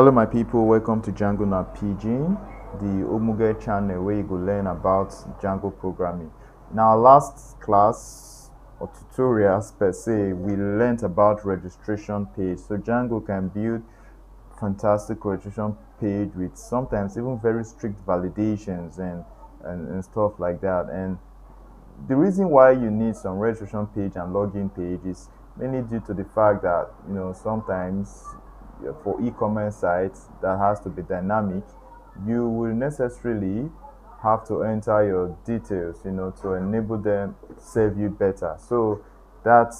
Hello my people, welcome to Django na Pidgin, the Omuge channel where you go learn about Django programming. In our last class or tutorials per se, we learned about registration page. So Django can build fantastic registration page with sometimes even very strict validations and stuff like that. And the reason why you need some registration page and login page is mainly due to the fact that sometimes for e-commerce sites that has to be dynamic, you will necessarily have to enter your details to enable them serve you better. So that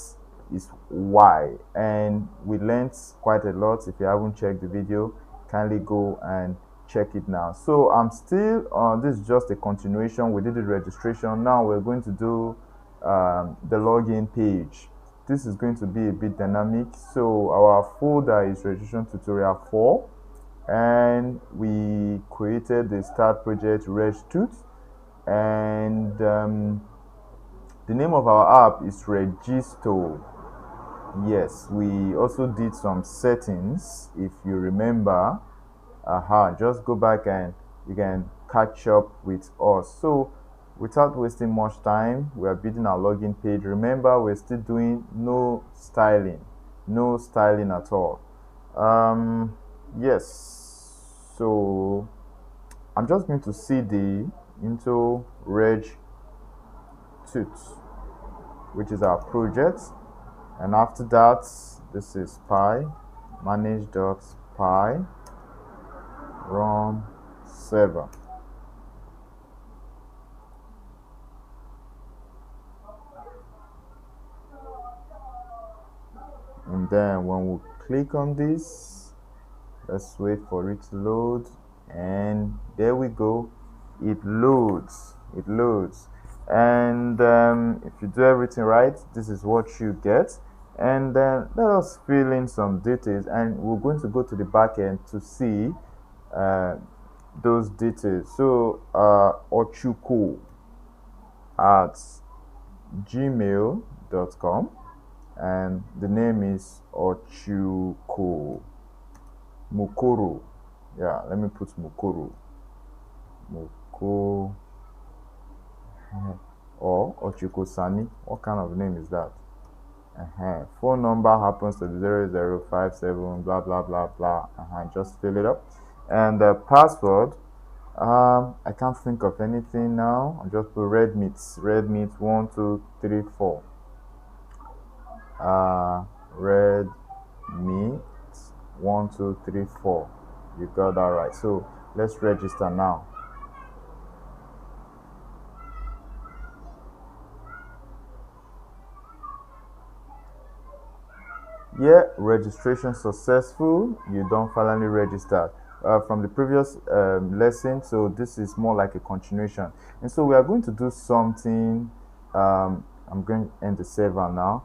is why, and we learned quite a lot. If you haven't checked the video, kindly go and check it now. So I'm still on this is just a continuation. We did the registration. Now we're going to do the login page. This is going to be a bit dynamic. So our folder is registration tutorial 4, and we created the start project regtut, and the name of our app is Registo. Yes, we also did some settings, if you remember. Just go back and you can catch up with us. So without wasting much time, we are building our login page. Remember, we're still doing no styling at all. Yes, so I'm just going to cd into regtut, which is our project, and after that this is pi manage.py run server. And then when we click on this, let's wait for it to load, and there we go, it loads. And if you do everything right, this is what you get. And then let us fill in some details, and we're going to go to the back end to see those details. So ochuku at gmail.com, and the name is Ochuku Mukuru. Yeah, let me put Mukuru. Or Ochuku Sani. What kind of name is that? Phone number happens to be 0057 blah blah blah blah. Just fill it up. And the password, I can't think of anything now. I'm just put red meat 1 2 3 4. Red meat 1 2 3 4. You got that right. So let's register now. Yeah, registration successful. You don't finally register from the previous lesson, so this is more like a continuation. And so we are going to do something. I'm going to end the server now.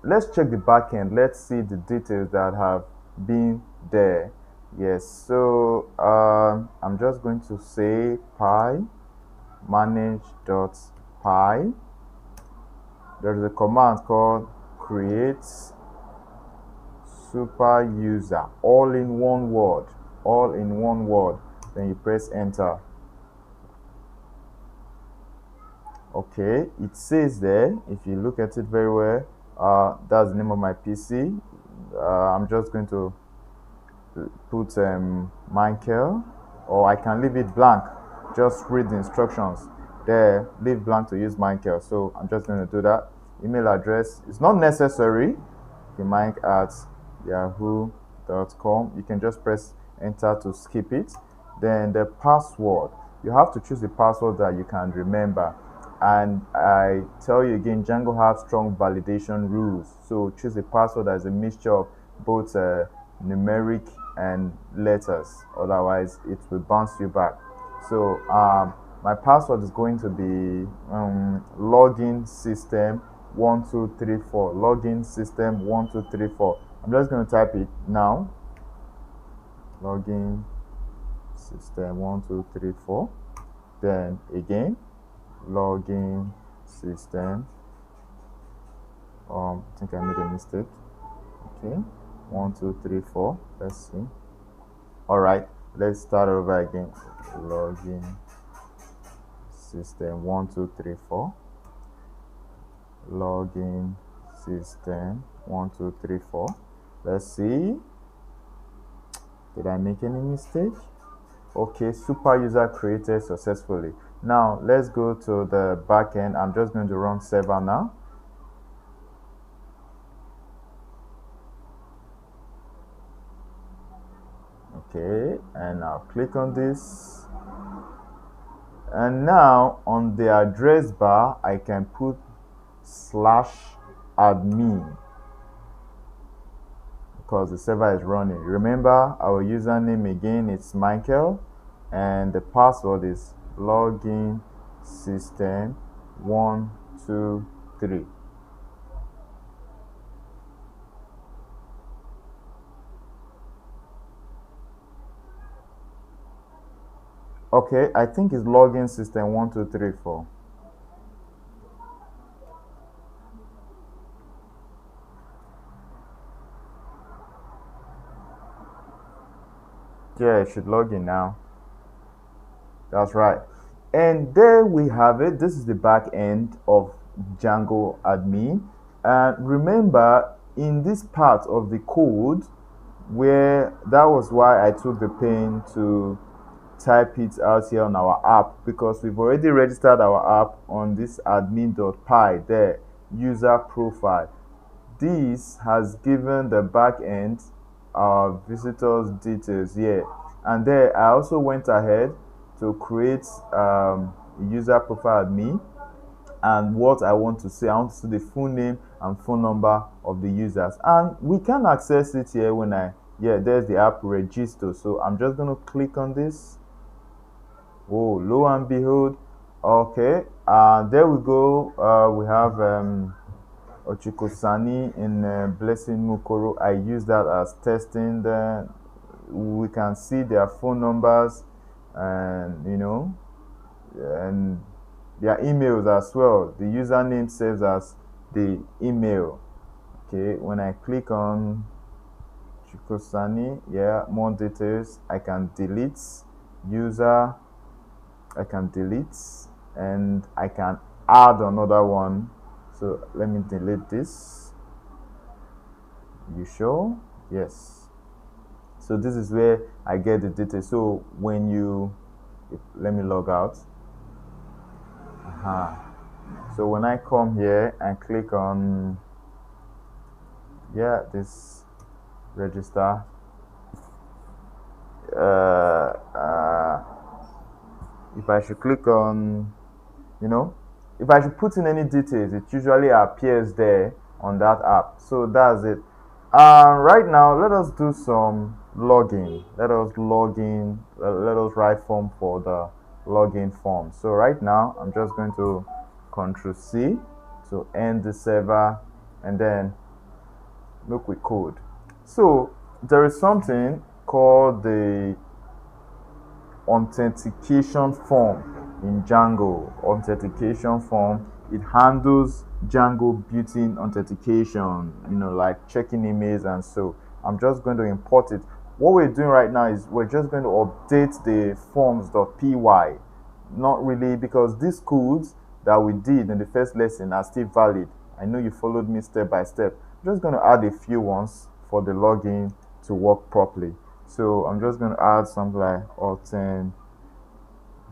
Let's check the backend. Let's see the details that have been there. Yes, so I'm just going to say pi manage.py. There's a command called create super user, all in one word. Then you press enter. Okay, it says there, if you look at it very well, that's the name of my PC. I'm just going to put Michael, or I can leave it blank. Just read the instructions there, leave blank to use Michael. So I'm just going to do that. Email address is not necessary. Mike at yahoo.com. You can just press enter to skip it. Then the password, you have to choose a password that you can remember. And I tell you again, Django has strong validation rules. So choose a password that is a mixture of both numeric and letters. Otherwise, it will bounce you back. So my password is going to be login system 1 2 3 4. Login system 1 2 3 4. I'm just going to type it now. Login system 1 2 3 4. Then again, login system. I think I made a mistake. Okay. 1234. Let's see. All right, let's start over again. Login system 1234. Login system 1234. Let's see. Did I make any mistake? Okay, super user created successfully. Now let's go to the backend. I'm just going to run server now. Okay, and I'll click on this. And now on the address bar, I can put /admin because the server is running. Remember, our username again, it's Michael, and the password is login system 123. Okay, I think it's login system 1234. Yeah, it should log in now. That's right. And there we have it. This is the back end of Django admin. And remember, in this part of the code, where that was why I took the pain to type it out here on our app, because we've already registered our app on this admin.py there, user profile. This has given the back end our visitors details here, and there I also went ahead to create user profile admin. And what I want to say, I want to see the full name and phone number of the users, and we can access it here when yeah, there's the app register. So I'm just going to click on this. Oh, lo and behold, okay, there we go. We have Ochikosani in Blessing Mukoro. I use that as testing. We can see their phone numbers, and and their emails as well. The username saves as the email. Okay, when I click on Chikosani, yeah, more details. I can delete user. I can delete, and I can add another one. So let me delete this. You sure? Yes. So this is where I get the details. So when let me log out. So when I come here and click on, yeah, this register, if I should click on, if I should put in any details, it usually appears there on that app. So that's it. Right now, let us do some login. Let us log in. Let us write form for the login form. So right now, I'm just going to Control C to end the server, and then look with code. So there is something called the authentication form in Django. Authentication form, it handles Django built-in authentication, like checking emails. And so I'm just going to import it. What we're doing right now is we're just going to update the forms.py. Not really, because these codes that we did in the first lesson are still valid. I know you followed me step by step. I'm just going to add a few ones for the login to work properly. So I'm just going to add something like authent.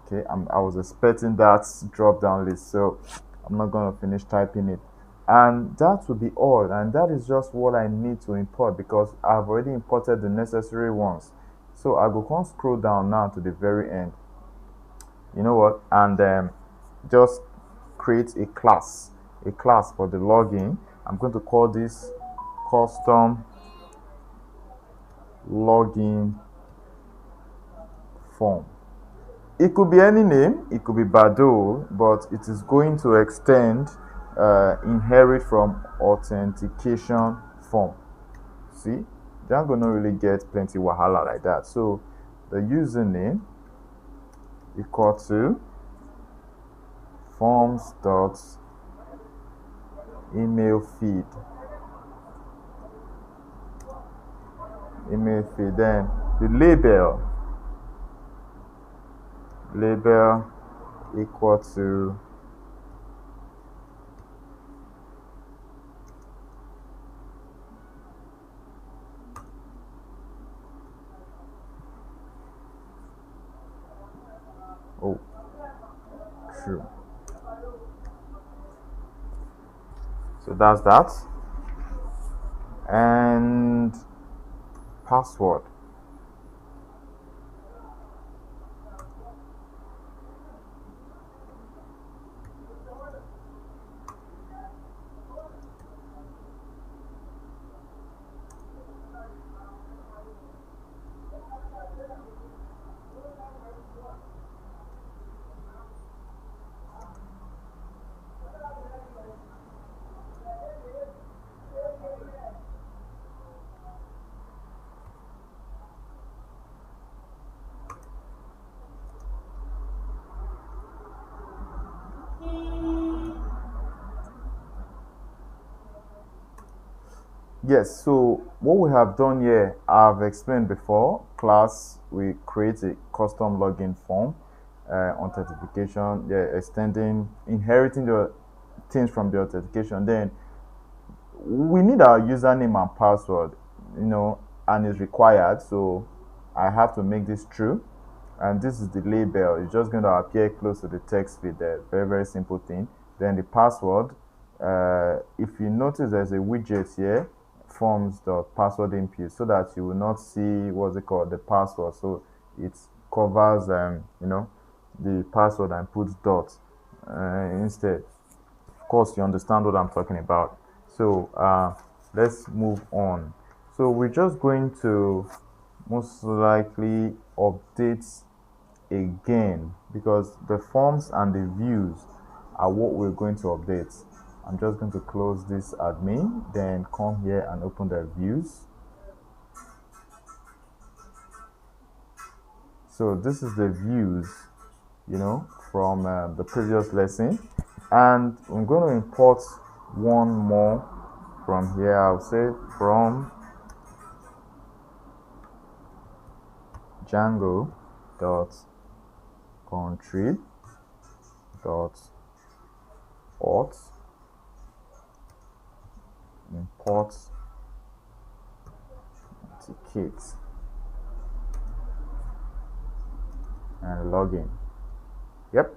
Okay, I was expecting that drop down list, so I'm not going to finish typing it. And that will be all. And that is just what I need to import, because I've already imported the necessary ones. So I go come scroll down now to the very end. You know what? And just create a class for the login. I'm going to call this custom login form. It could be any name, it could be Bado, but it is going to extend, inherit from authentication form. See, Django don't really get plenty wahala like that. So the username equal to forms dot email feed. email field. Then the label equal to oh true. So that's that. And password. Yes, so what we have done here, I've explained before. Class, we create a custom login form, authentication, yeah, extending, inheriting the things from the authentication. Then we need our username and password, and it's required. So I have to make this true. And this is the label. It's just going to appear close to the text field there. Very, very simple thing. Then the password. If you notice there's a widget here, forms the password input, so that you will not see what's it called, the password. So it covers the password and puts dots instead. Of course, you understand what I'm talking about. So let's move on. So we're just going to most likely update again, because the forms and the views are what we're going to update. I'm just going to close this admin, then come here and open the views. So this is the views, from the previous lesson. And I'm going to import one more from here. I'll say from Django dot contrib dot auth import ticket and login. Yep.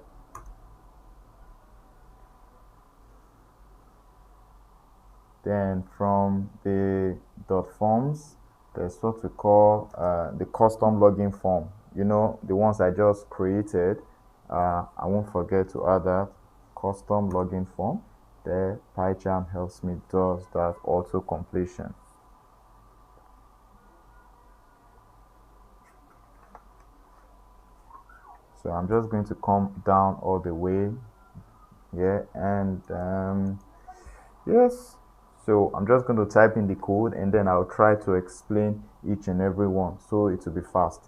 Then from the dot forms, there's what we call the custom login form. The ones I just created. I won't forget to add that custom login form. There, PyCharm helps me does that auto completion. So I'm just going to come down all the way here, and yes. So I'm just going to type in the code, and then I'll try to explain each and every one, so it will be fast.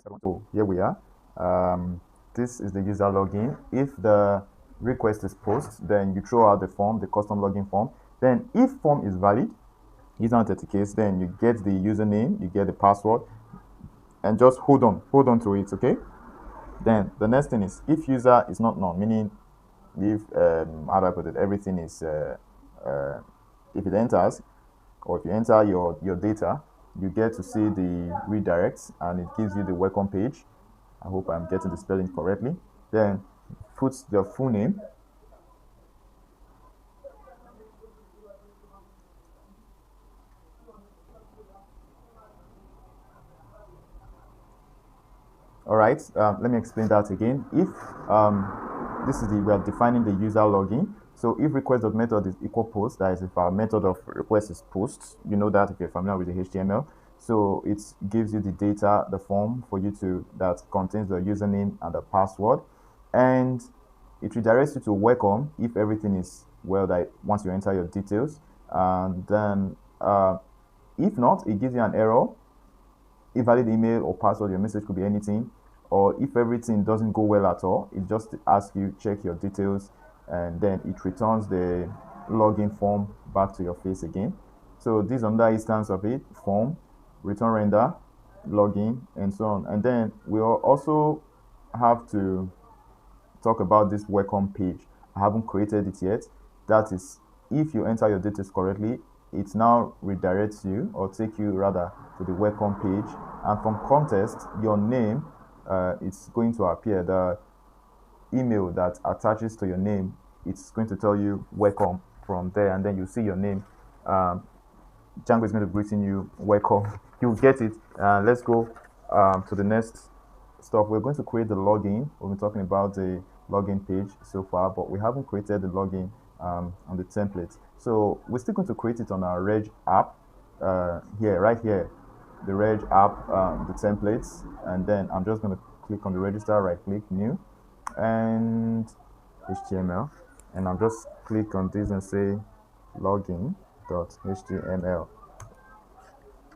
So here we are. This is the user login. If the request is post, then you throw out the form, the custom login form. Then if form is valid, user authenticates, then you get the username, you get the password, and just hold on to it, okay? Then the next thing is if user is not known, meaning if how do I put it, everything is uh, if it enters or if you enter your data, you get to see the redirects and it gives you the welcome page. I hope I'm getting the spelling correctly. Then put the full name. All right, let me explain that again. If this is the we are defining the user login. So if request of method is equal post, that is if our method of request is post, you know that if you're familiar with the HTML. So it gives you the data, the form for you to that contains the username and the password, and it redirects you to welcome if everything is well. That once you enter your details, and then if not, it gives you an error invalid email or password. Your message could be anything. Or if everything doesn't go well at all, it just asks you check your details, and then it returns the login form back to your face again. So this is another instance of it: form, return render, login, and so on. And then we will also have to talk about this welcome page. I haven't created it yet. That is, if you enter your details correctly, it now redirects you or take you rather to the welcome page. And from context, your name it's going to appear. The email that attaches to your name, it's going to tell you welcome from there, and then you see your name. Django is going to be greeting you, welcome. You'll get it. Let's go to the next stuff. We're going to create the login. We've been talking about the login page so far, but we haven't created the login on the template. So we're still going to create it on our Reg app here, right here, the Reg app, the templates, and then I'm just going to click on the register, right click, new, and HTML, and I'll just click on this and say login.html.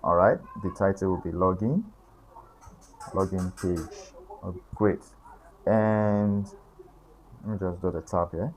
All right, the title will be login page. Oh, great. And let me just do the tab here.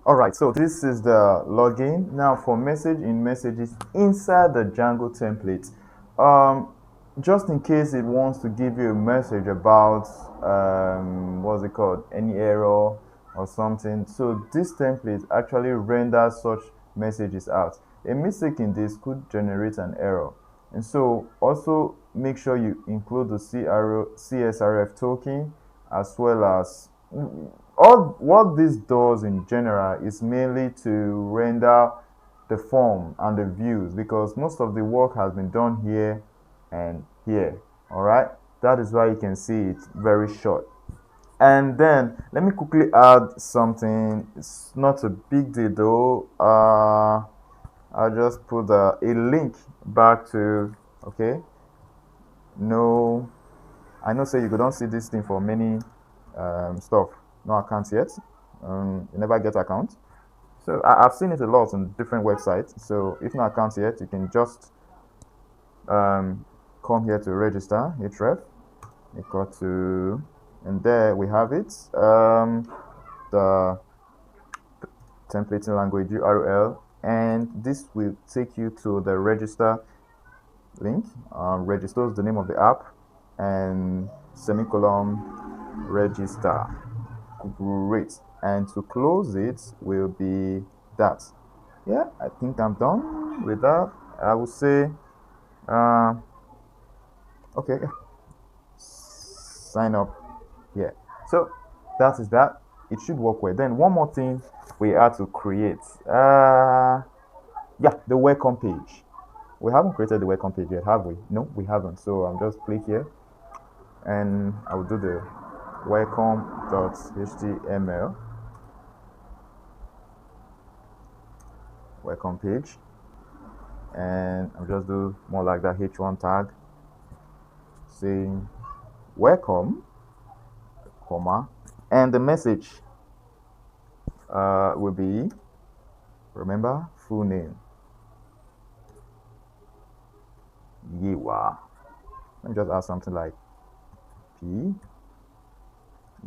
All right, so this is the login. Now for message in messages inside the Django template. Um, just in case it wants to give you a message about what's it called, any error or something. So this template actually renders such messages out. A mistake in this could generate an error. And so also make sure you include the CSRF token as well as all what this does in general is mainly to render the form and the views because most of the work has been done here and here. All right, that is why you can see it very short. And then let me quickly add something. It's not a big deal though. I'll just put a link back to, okay, no, I know say you don't see this thing for many stuff. No accounts yet. You never get account. So I've seen it a lot on different websites. So if no account yet, you can just um, come here to register href equal to, and there we have it, the templating language URL, and this will take you to the register link. Register is the name of the app, and semicolon register. Great. And to close it will be that. Yeah, I think I'm done with that. I will say, okay, sign up here. So that is that. It should work well. Then one more thing we had to create. Yeah, the welcome page. We haven't created the welcome page yet, have we? No, we haven't. So I'm just click here, and I will do the welcome.html welcome page, and I'll just do more like that h1 tag saying welcome, comma, and the message will be, remember, full name. Yewa. Let me just add something like P.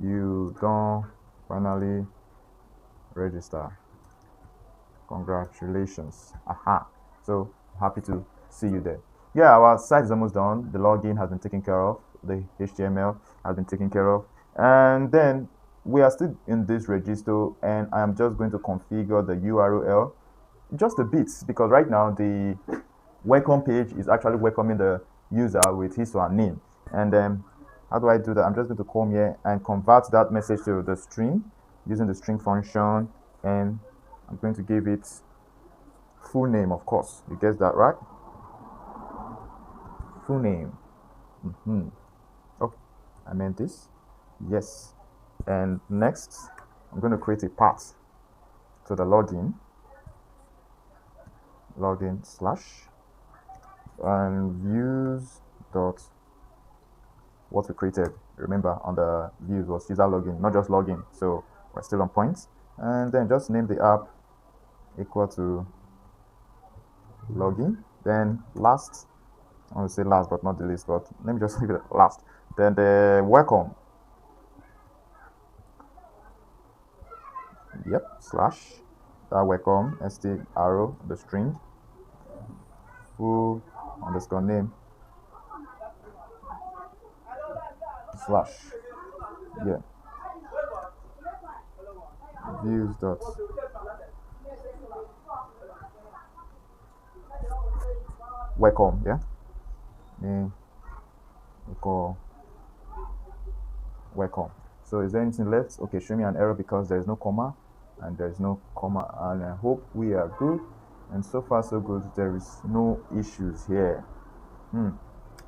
You don't finally register. Congratulations. Aha. So happy to see you there. Yeah, our site is almost done. The login has been taken care of. The HTML has been taken care of. And then we are still in this register, and I am just going to configure the URL just a bit, because right now the welcome page is actually welcoming the user with his or her name. And then how do I do that? I'm just going to come here and convert that message to the string using the string function, and I'm going to give it full name, of course. You guessed that, right? Full name. Oh, I meant this. Yes. And next, I'm going to create a path to the login slash, and views dot what we created. Remember, on the views was user login, not just login. So we're still on point. And then just name the app equal to login. Then last, I want to say last but not the least, but let me just leave it last. Then the welcome. Yep, slash that welcome st arrow the string full underscore name slash, yeah, views dot welcome, yeah, equal welcome. So is there anything left? Okay, show me an error because there is no comma, and there is no comma, and I hope we are good. And so far so good. There is no issues here.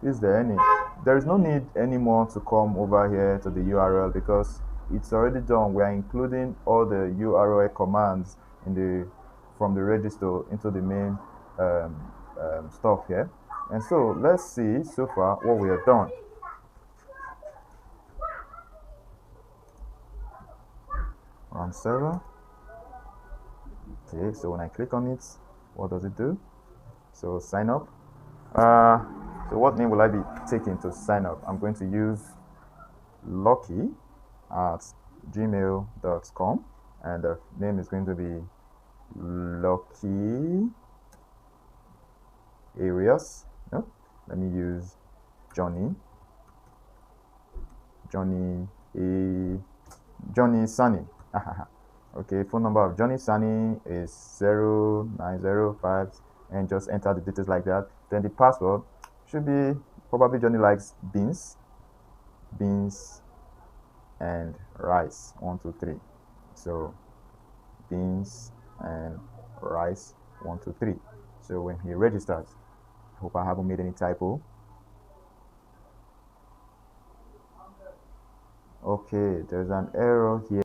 Is there any? There is no need anymore to come over here to the URL because it's already done. We are including all the URL commands in the from the register into the main stuff here. And so let's see so far what we have done. Run server. Okay, so when I click on it, what does it do? So sign up. So what name will I be taking to sign up? I'm going to use lucky@gmail.com, and the name is going to be Lucky Areas. No, let me use Johnny Sunny. Okay, phone number of Johnny Sunny is 0905, and just enter the details like that. Then the password should be probably Johnny likes beans and rice 1 2 3. So beans and rice 1 2 3. So when he registers, I hope I haven't made any typo. Okay, there's an error here.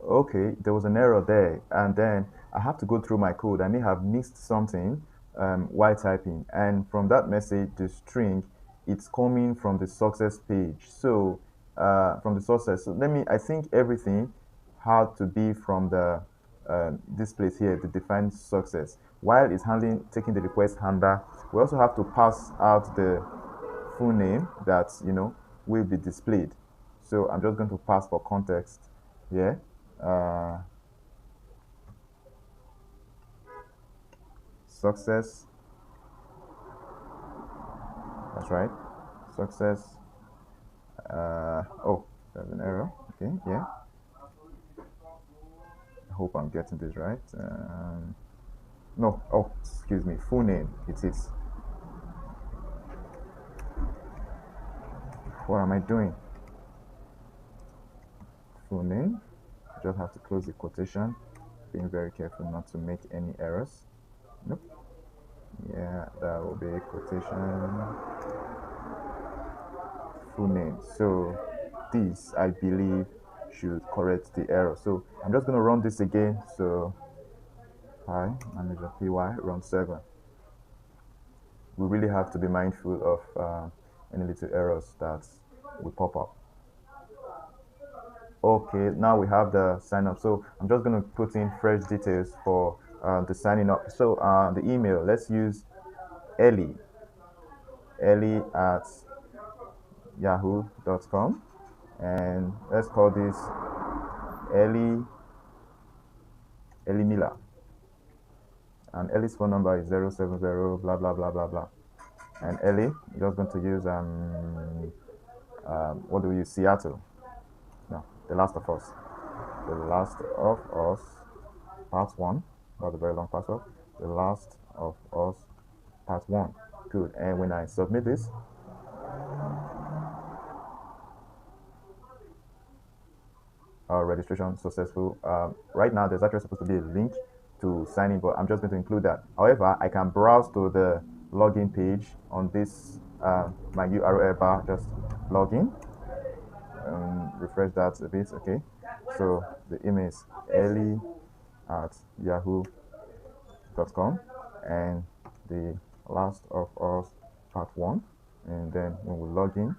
Okay, there was an error there, and then I have to go through my code. I may have missed something while typing, and from that message, the string, it's coming from the success page. So from the success, so I think everything had to be from the this place here, the define success. While it's taking the request handler, we also have to pass out the full name that will be displayed. So I'm just going to pass for context here. Success. That's right. Success. Oh, there's an error. Okay, yeah. I hope I'm getting this right. No, oh, excuse me. Full name. It is. What am I doing? Full name. Just have to close the quotation. Being very careful not to make any errors. Nope. Yeah, that will be quotation. Full name. So this, I believe, should correct the error. So I'm just going to run this again. So hi, manager py run 7. We really have to be mindful of any little errors that will pop up. Okay, now we have the sign up. So I'm just going to put in fresh details for the signing up. So the email, let's use Ellie at yahoo.com, and let's call this Ellie Miller. And Ellie's phone number is 070 blah blah blah blah blah. And Ellie, you're just going to use what do we use? Seattle. No, The Last of Us. The Last of Us, Part 1. That's a very long password. The Last of Us, Part 1. Good. And when I submit this, registration successful. Right now, there's actually supposed to be a link to sign in, but I'm just going to include that. However, I can browse to the login page on this my URL bar. Just log in. Refresh that a bit. Okay. So the email is ellie at yahoo.com, and the Last of Us Part 1. And then when we log in,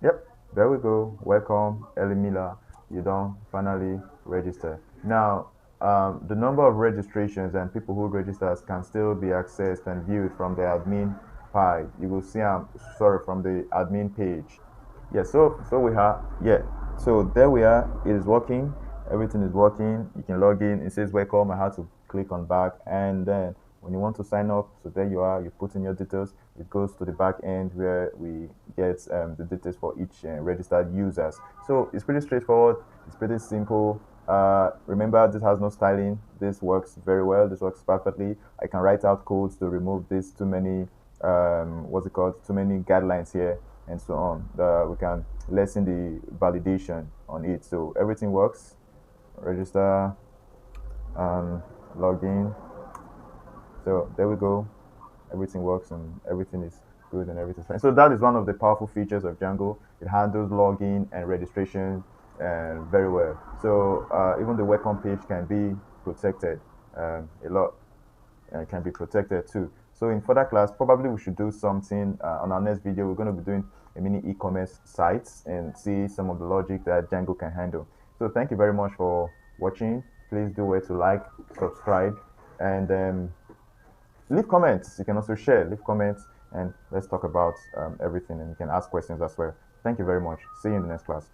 yep, there we go. Welcome, Ellie Miller. You don't finally register. Now, the number of registrations and people who register can still be accessed and viewed from the admin page. You will see, from the admin page. Yeah, so we have, yeah, so there we are. It is working. Everything is working. You can log in. It says welcome. I had to click on back, and then when you want to sign up, so there you are. You put in your details. It goes to the back end where we get the details for each registered users. So it's pretty straightforward. It's pretty simple. Remember, this has no styling. This works very well. This works perfectly. I can write out codes to remove this too many what's it called? Too many guidelines here and so on. We can lessen the validation on it. So everything works. Register and log in. So there we go. Everything works and everything is good and everything's fine. So that is one of the powerful features of Django. It handles login and registration very well. So even the welcome page can be protected a lot, and can be protected too. So in further class, probably we should do something on our next video. We're going to be doing a mini e-commerce site and see some of the logic that Django can handle. So thank you very much for watching. Please do wait to like, subscribe, and leave comments. You can also share, leave comments, and let's talk about everything. And you can ask questions as well. Thank you very much. See you in the next class.